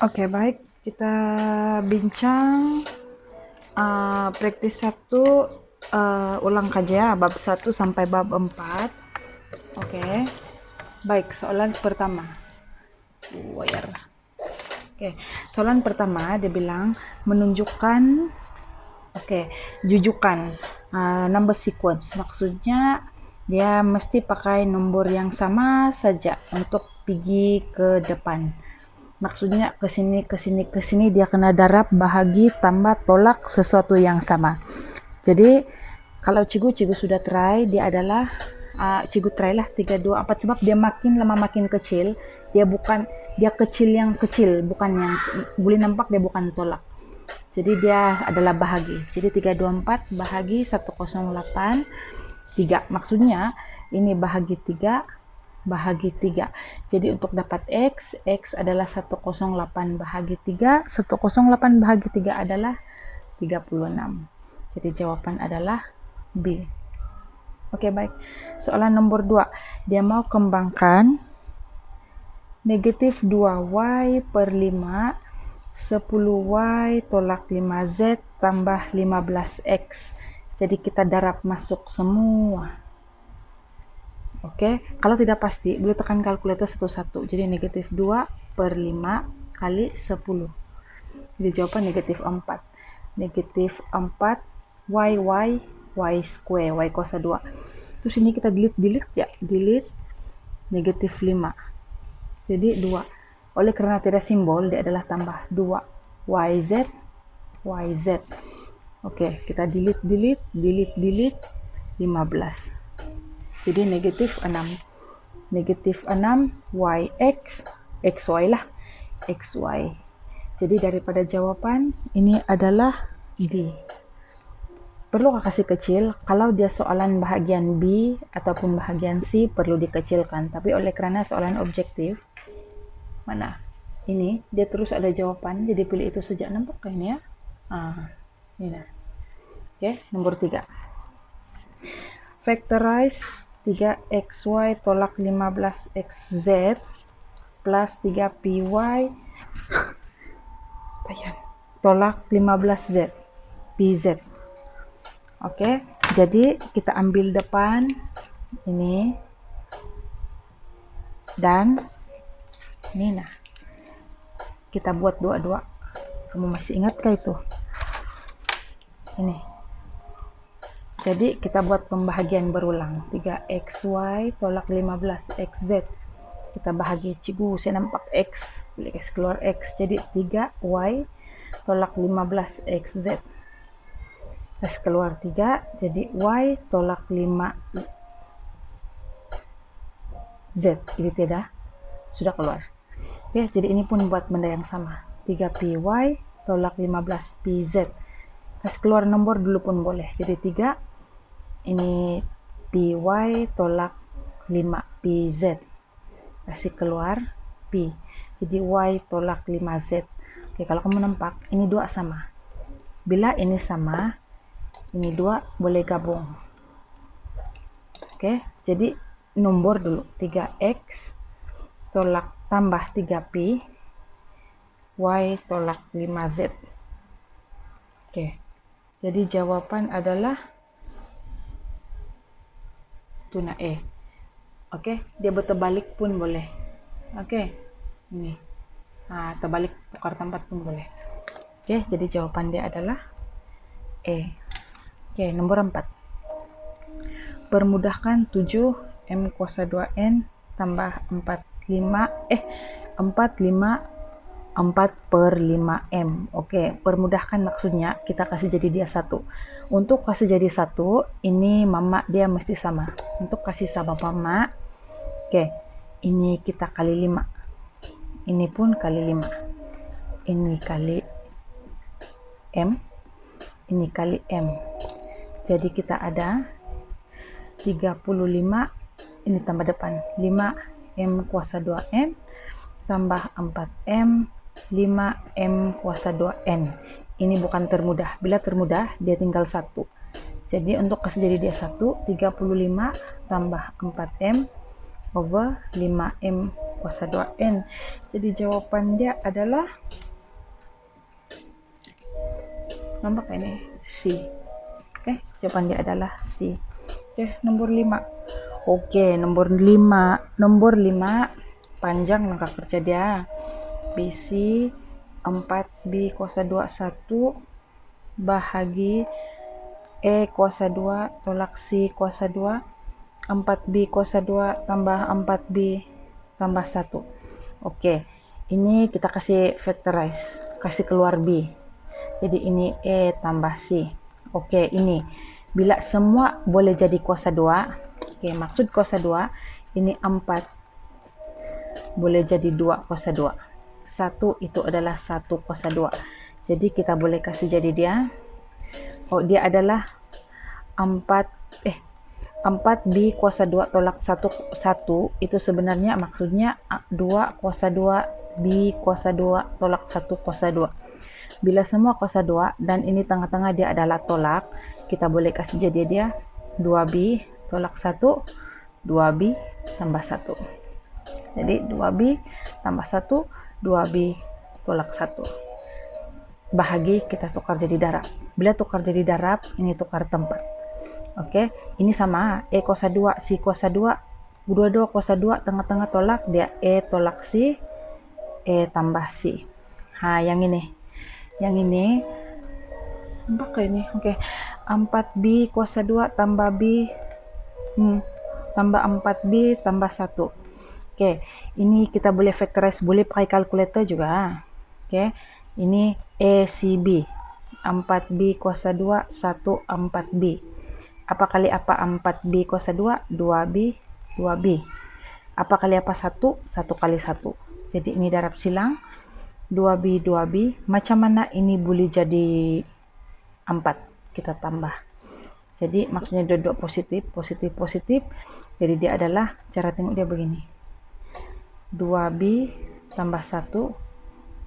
Oke, baik. Kita bincang praktis 1, ulang kaja bab 1 sampai bab 4. Oke. Baik, soalan pertama. Wire. Oke, soalan pertama dia bilang menunjukkan jujukan number sequence. Maksudnya dia mesti pakai nomor yang sama saja untuk pergi ke depan. Maksudnya ke sini dia kena darab, bahagi, tambah, tolak sesuatu yang sama. Jadi kalau cigu sudah try, dia adalah cigu try lah 3 2 4 sebab dia makin lama makin kecil. Dia kecil yang kecil, bukan yang boleh nampak dia bukan tolak. Jadi dia adalah bahagi. Jadi 3 2 4 bahagi 108 3. Maksudnya ini bahagi 3 bahagi 3. Jadi untuk dapat X adalah 108 bahagi 3. 108 bahagi 3 adalah 36. Jadi jawaban adalah B. Oke, baik. Soalan nomor 2. Dia mau kembangkan negatif 2Y per 5, 10Y tolak 5Z tambah 15X. Jadi kita darab masuk semua. Oke, kalau tidak pasti, boleh tekan kalkulator satu-satu. Jadi negatif 2 per 5 kali 10. Jadi jawaban negatif 4. Negatif 4 y square, y kuasa 2. Terus ini kita delete ya. Delete negatif 5. Jadi 2. Oleh karena tidak simbol, dia adalah tambah 2. YZ. Oke, kita delete 15. Jadi negatif 6. Negatif 6 YX, XY lah. XY. Jadi daripada jawaban, ini adalah D. Perlu kasih kecil, kalau dia soalan bahagian B ataupun bahagian C, perlu dikecilkan. Tapi oleh karena soalan objektif, mana? Ini, dia terus ada jawaban, jadi pilih itu saja. Nampak kayaknya ya? Ini nah. Oke, nomor 3. Factorize 3xy tolak 15xz plus 3py tolak 15z pz. Oke, jadi kita ambil depan ini dan ini nah. Kita buat dua-dua. Kamu masih ingatkah itu? Ini. Jadi kita buat pembahagian berulang. 3xy tolak 15xz. Kita bahagi. Cigu, saya nampak x. Boleh kasih keluar x. Jadi 3y tolak 15xz. Kasih keluar 3. Jadi y tolak 5z. Ini tidak. Sudah keluar. Oke, jadi ini pun buat benda yang sama. 3py tolak 15pz. Kasih keluar nomor dulu pun boleh. Jadi 3. Ini py tolak 5pz. Kasih keluar p. Jadi y tolak 5z. Oke, kalau kamu nampak, ini 2 sama. Bila ini sama, ini 2 boleh gabung. Oke, jadi nomor dulu. 3x tolak tambah 3p y tolak 5z. Oke, jadi jawaban adalah tuna E. Oke, dia berterbalik pun boleh. Oke, ini. Nah, terbalik tukar tempat pun boleh. Oke, jadi jawaban dia adalah E. Oke, nomor 4. Permudahkan 7 M kuasa 2N tambah 4 per 5M. Oke, permudahkan maksudnya kita kasih jadi dia 1. Untuk kasih jadi 1, ini mama dia mesti sama. Untuk kasih sama mama, oke, ini kita kali 5. Ini pun kali 5. Ini kali M. Ini kali M. Jadi kita ada 35. Ini tambah depan. 5M kuasa 2N tambah 4M 5M kuasa 2N. Ini bukan termudah. Bila termudah, dia tinggal 1. Jadi untuk kasih jadi dia 1, 35 tambah 4M over 5M kuasa 2N. Jadi jawaban dia adalah nomor ini C. Oke, jawaban dia adalah C. Oke, nomor 5. Oke, nomor 5 panjang langkah kerja dia. BC 4B kuasa 2 1 bahagi E kuasa 2 tolak C kuasa 2 4B kuasa 2 tambah 4B tambah 1. Oke, ini kita kasih factorize, kasih keluar B. Jadi ini E tambah C. Oke, ini bila semua boleh jadi kuasa 2. Oke, maksud kuasa 2, ini 4 boleh jadi 2 kuasa 2. 1 itu adalah 1 kuasa 2. Jadi kita boleh kasih jadi dia. Oh, dia adalah 4B kuasa 2 tolak 1 itu sebenarnya maksudnya 2 kuasa 2 B kuasa 2 tolak 1 kuasa 2. Bila semua kuasa 2 dan ini tengah-tengah dia adalah tolak, kita boleh kasih jadi dia 2B tolak 1, 2B tambah 1. Jadi 2B tambah 1, 2B tolak 1. Bahagi kita tukar jadi darab. Bila tukar jadi darab, ini tukar tempat. Oke, ini sama E kuasa 2, C kuasa 2, 2 kuasa 2, tengah-tengah tolak, dia E tolak C, E tambah C. Yang ini apa ini? Oke, 4B kuasa 2 tambah B tambah 4B tambah 1. Oke, ini kita boleh factorize, boleh pakai kalkulator juga. Oke, ini ECB 4B kuasa 2 1 4B. Apa kali apa 4B kuasa 2? 2B 2B. Apa kali apa 1? 1 kali 1. Jadi ini darab silang 2B 2B. Macam mana ini boleh jadi 4? Kita tambah. Jadi maksudnya dua-dua positif. Jadi dia adalah, cara tengok dia begini. 2B tambah 1,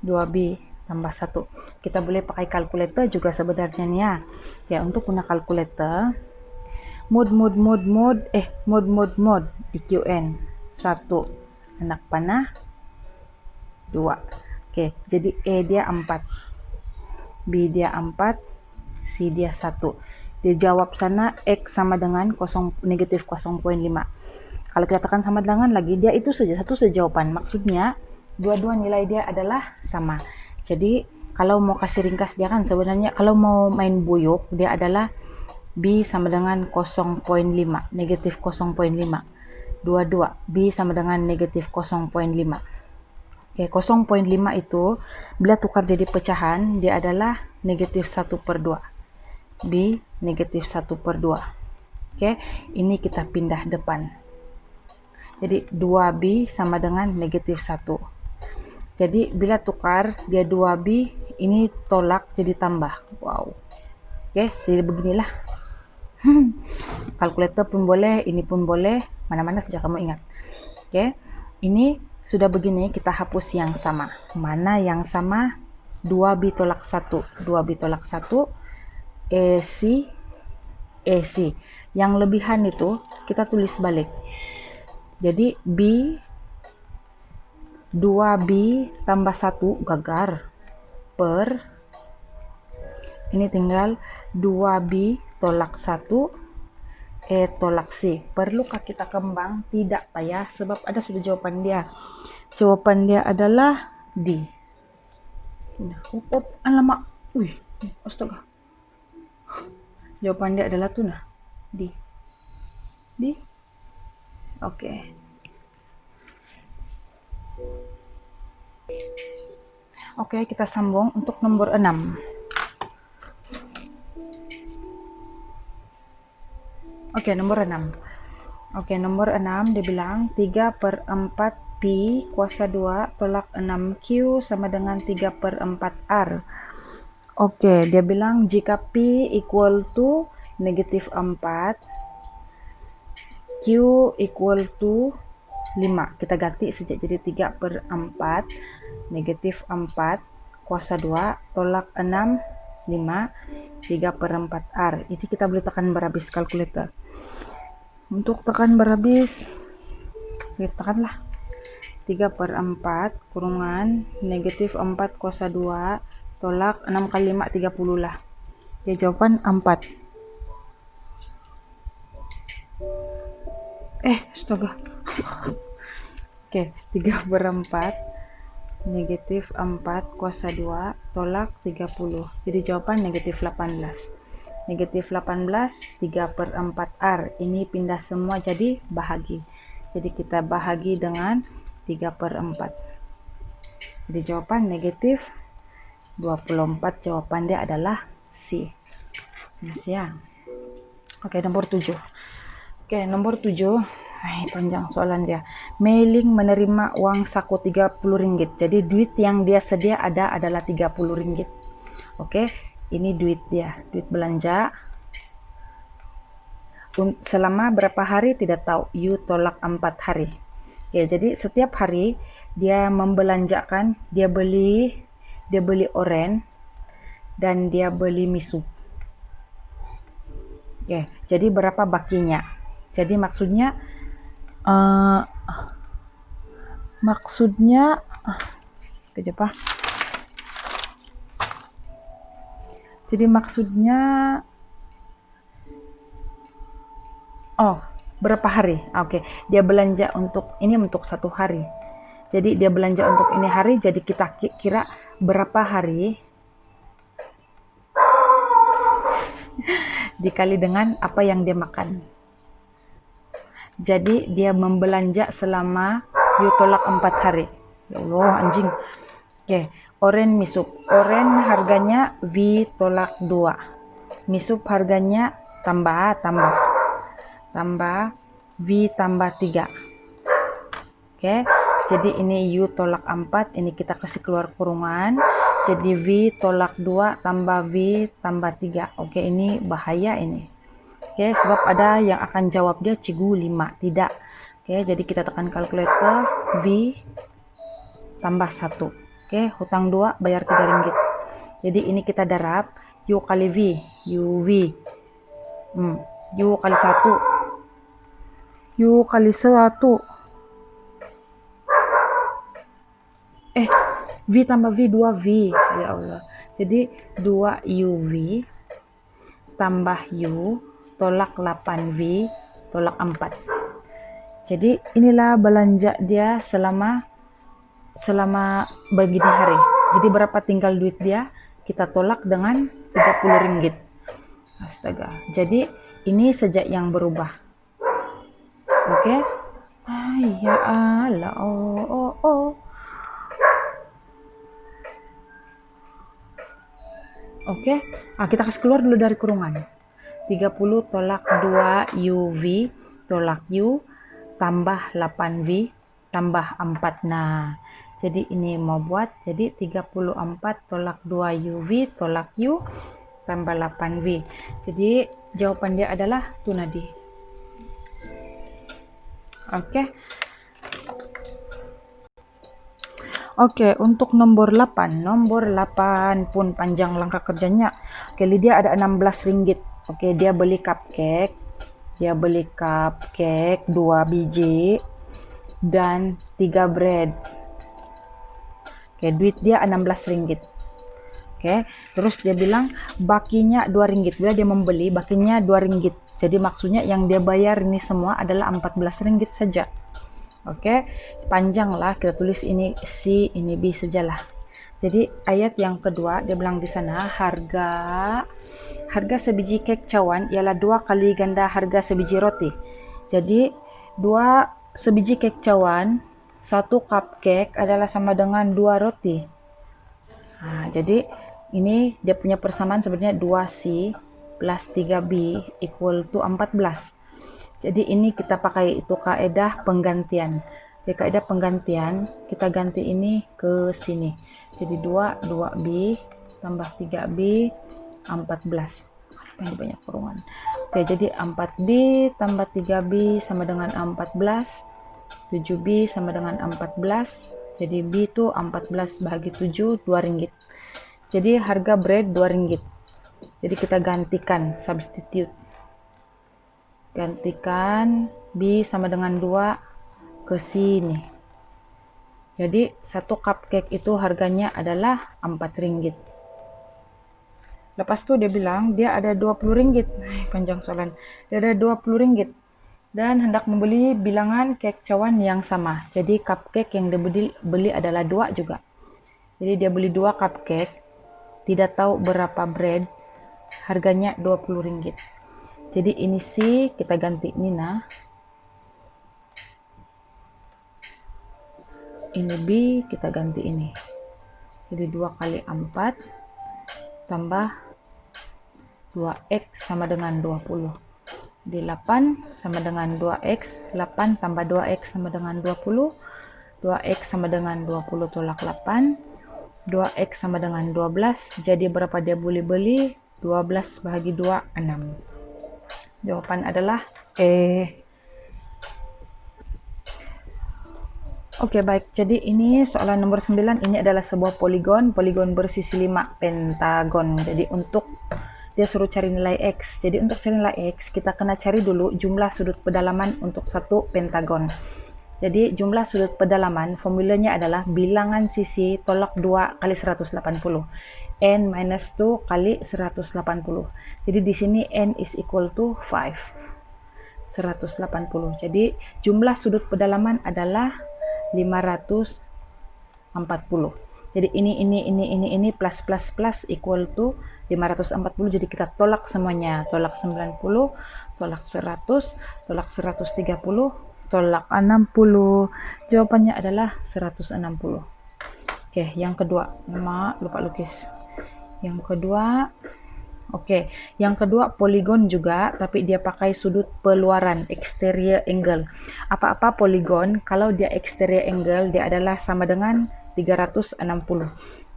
2B tambah 1. Kita boleh pakai kalkulator juga sebenarnya nih ya. Ya, untuk guna kalkulator, mod IQN 1 anak panah 2. Oke, jadi E dia 4, B dia 4, C dia 1. Dijawab sana X sama dengan negatif 0,5. Kalau kita tekan sama dengan lagi, dia itu saja, satu saja jawaban. Maksudnya dua-dua nilai dia adalah sama. Jadi kalau mau kasih ringkas dia kan sebenarnya, kalau mau main buyuk, dia adalah B sama dengan 0,5, negatif 0,5. Dua-dua, B sama dengan negatif 0,5. Oke, 0,5 itu bila tukar jadi pecahan, dia adalah negatif 1/2. B negatif 1/2. Oke, ini kita pindah depan. Jadi 2B sama dengan negatif 1. Jadi bila tukar dia 2B, ini tolak jadi tambah. Wow. Oke, jadi beginilah. Kalkulator pun boleh, ini pun boleh, mana-mana saja kamu ingat. Oke, ini sudah begini, kita hapus yang sama. Mana yang sama? 2B tolak 1. 2B tolak 1. AC. Yang lebihan itu kita tulis balik. Jadi B 2B tambah 1 gagar per ini tinggal 2B tolak 1 E tolak C. Perlukah kita kembang? Tidak payah, sebab ada sudah jawaban dia. Jawaban dia adalah D. Alamak. Astaga. Jawaban dia adalah tuna. D. Oke. Oke, kita sambung untuk nomor 6. Oke, nomor 6. Oke, nomor 6 dia bilang 3/4 P kuasa 2 tolak 6Q sama dengan 3/4R. Oke, dia bilang jika P equal to negatif 4, Q equal to 5. Kita ganti sejak jadi 3/4, negatif 4, kuasa 2, tolak 6, 5, 3/4R. Ini kita boleh tekan berhabis kalkulator. Untuk tekan berhabis, kita tekanlah 3/4 kurungan negatif 4 kuasa 2 tolak 6 kali 5 30 lah. Ya, jawaban 4. Astaga. Oke, 3/4 negatif 4 kuasa 2 tolak 30. Jadi jawaban negatif 18. Negatif 18 3/4 R. Ini pindah semua jadi bahagi. Jadi kita bahagi dengan 3/4. Jadi jawaban negatif 24. Jawaban dia adalah C. Masih ya. Oke, nomor 7. Oke, nomor 7. Panjang soalan dia. Mei-ling menerima uang saku Rp30. Jadi duit yang dia sedia adalah Rp30. Oke, ini duit dia, duit belanja. Selama berapa hari tidak tahu. You tolak 4 hari. Ya, jadi setiap hari dia membelanjakan, dia beli oren dan dia beli miso. Oke, jadi berapa bakinya? Jadi maksudnya sekejap ah. Jadi maksudnya berapa hari? Oke, dia belanja untuk 1 hari. Jadi dia belanja untuk ini hari, jadi kita kira berapa hari dikali dengan apa yang dia makan. Jadi dia membelanja selama you tolak 4 hari. Ya Allah, anjing. Oke, oren misup. Oren harganya V tolak 2. Misup harganya tambah V tambah 3. Oke, jadi ini U tolak 4. Ini kita kasih keluar kurungan. Jadi V tolak 2 tambah V tambah 3. Oke, ini bahaya ini. Oke, sebab ada yang akan jawab dia cigu 5. Tidak. Oke, jadi kita tekan kalkulator. V tambah 1. Oke, hutang 2 bayar Rp3. Jadi ini kita darab. U kali V. UV. U kali 1. U kali 1. V tambah V 2V. Ya Allah. Jadi 2UV tambah U tolak 8V tolak 4. Jadi inilah belanja dia selama begini hari. Jadi berapa tinggal duit dia? Kita tolak dengan Rp30. Astaga. Jadi ini sejak yang berubah. Oke. Ya Allah. Oke. Kita kasih keluar dulu dari kurungan. 30 tolak 2 UV tolak U tambah 8V tambah 4. Nah, jadi ini mau buat. Jadi 34 tolak 2 UV tolak U tambah 8V. Jadi jawaban dia adalah tunadi. Oke, untuk nomor 8 pun panjang langkah kerjanya. Oke, Lydia ada Rp16. Oke, dia beli cupcake. 2 biji dan 3 bread. Oke, duit dia Rp16. Oke, terus dia bilang bakinya Rp2. Bila dia membeli, bakinya Rp2. Jadi maksudnya yang dia bayar ini semua adalah Rp14 saja. Oke, panjang lah, kita tulis ini C, ini B sajalah. Jadi ayat yang kedua dia bilang di sana harga sebiji kek cawan ialah 2 kali ganda harga sebiji roti. Jadi 2 sebiji kek cawan, 1 cupcake adalah sama dengan 2 roti. Jadi ini dia punya persamaan sebenarnya 2C plus 3B equal to 14. Jadi ini kita pakai itu kaidah penggantian. Di kaidah penggantian kita ganti ini ke sini. Jadi 2B tambah 3B 14. Ini banyak kurungan. Oke, jadi 4B tambah 3B sama dengan 14. 7B sama dengan 14. Jadi B itu 14 bahagi 7, Rp2. Jadi harga bread Rp2. Jadi kita gantikan, substitute. Gantikan B sama dengan 2, ke sini. Jadi satu cupcake itu harganya adalah 4 ringgit. Lepas itu dia bilang dia ada 20 ringgit. Panjang soalan. Dia ada 20 ringgit. Dan hendak membeli bilangan kek cawan yang sama. Jadi cupcake yang dia beli adalah 2 juga. Jadi dia beli 2 cupcake. Tidak tahu berapa bread. Harganya 20 ringgit. Jadi ini C kita ganti Nina. Ini B kita ganti ini. Jadi 2 kali 4 tambah 2x sama dengan 20. Di 8 sama dengan 2x. 8 tambah 2x sama dengan 20. 2x sama dengan 20 tolak 8. 2x sama dengan 12. Jadi berapa dia boleh beli? 12 bahagi 2, 6. Jawaban adalah E. Oke, baik. Jadi ini soalan nomor 9. Ini adalah sebuah poligon. Poligon bersisi 5 pentagon. Jadi untuk dia suruh cari nilai X. Jadi untuk cari nilai X, kita kena cari dulu jumlah sudut pedalaman untuk satu pentagon. Jadi jumlah sudut pedalaman formulanya adalah bilangan sisi tolak 2 kali 180. N minus 2 kali 180. Jadi di sini N is equal to 5. 180. Jadi jumlah sudut pedalaman adalah 540. Jadi ini plus equal to 540. Jadi kita tolak semuanya. Tolak 90, tolak 100, tolak 130, tolak 60. Jawabannya adalah 160. Oke, yang kedua. Lupa lukis. Yang kedua. Oke, yang kedua poligon juga, tapi dia pakai sudut peluaran, exterior angle. Apa-apa poligon, kalau dia exterior angle, dia adalah sama dengan 360.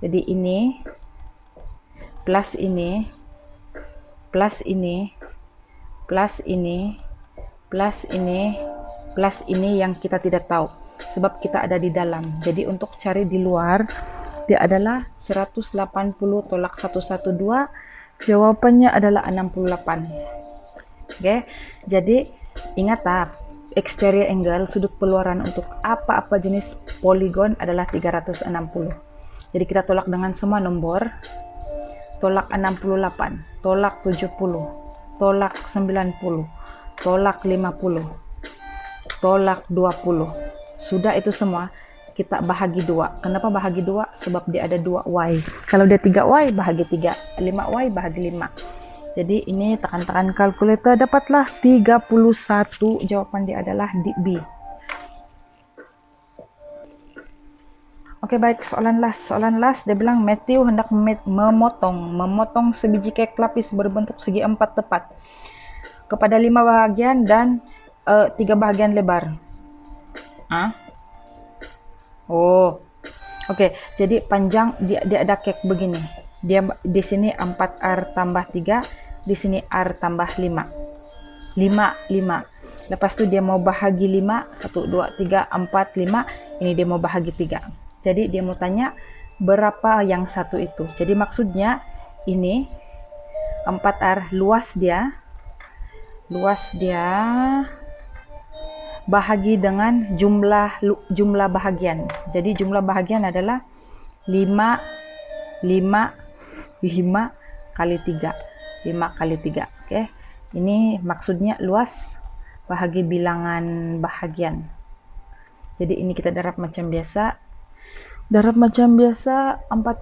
Jadi ini, plus ini, plus ini, plus ini, plus ini, plus ini yang kita tidak tahu. Sebab kita ada di dalam. Jadi untuk cari di luar, dia adalah 180 tolak 112. Jawabannya adalah 68. Oke, jadi ingat exterior angle, sudut peluaran untuk apa-apa jenis poligon adalah 360. Jadi kita tolak dengan semua nomor. Tolak 68, tolak 70, tolak 90, tolak 50, tolak 20. Sudah itu semua kita bahagi 2. Kenapa bahagi 2? Sebab dia ada 2y. Kalau dia 3y bahagi 3, 5y bahagi 5. Jadi ini tekan-tekan kalkulator, dapatlah 31. Jawaban dia adalah di B. Oke, baik, soalan last dia bilang Matthew hendak memotong sebiji kek lapis berbentuk segi 4 tepat kepada 5 bahagian dan 3 bahagian lebar. Oke, jadi panjang dia ada kek begini. Dia di sini 4R tambah 3, di sini R tambah 5. 5. Lepas itu dia mau bahagi 5, 1 2 3 4 5. Ini dia mau bahagi 3. Jadi dia mau tanya berapa yang satu itu. Jadi maksudnya ini 4R luas dia bahagi dengan jumlah bahagian. Jadi jumlah bahagian adalah 5 kali 3. 5 kali 3. Oke. Ini maksudnya luas bahagi bilangan bahagian. Jadi ini kita darab macam biasa. 4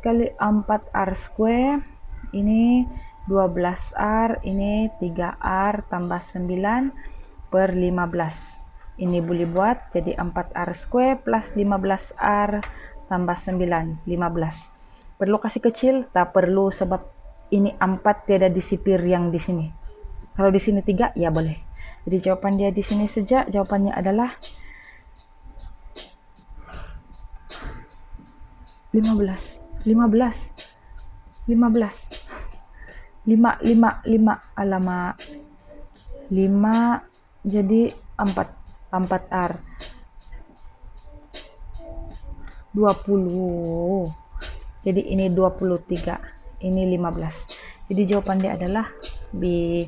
kali 4R square. Ini 12R, ini 3R tambah 9 per 15. Ini boleh buat jadi 4R square plus 15R tambah 9, 15. Perlu kasih kecil? Tak perlu, sebab ini 4 tiada disipir yang di sini. Kalau di sini 3, ya boleh. Jadi jawaban dia di sini saja. Jawabannya adalah 15. 5, jadi 4R 20. Jadi ini 23, ini 15. Jadi jawaban dia adalah B.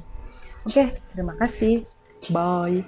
Oke, terima kasih. Bye.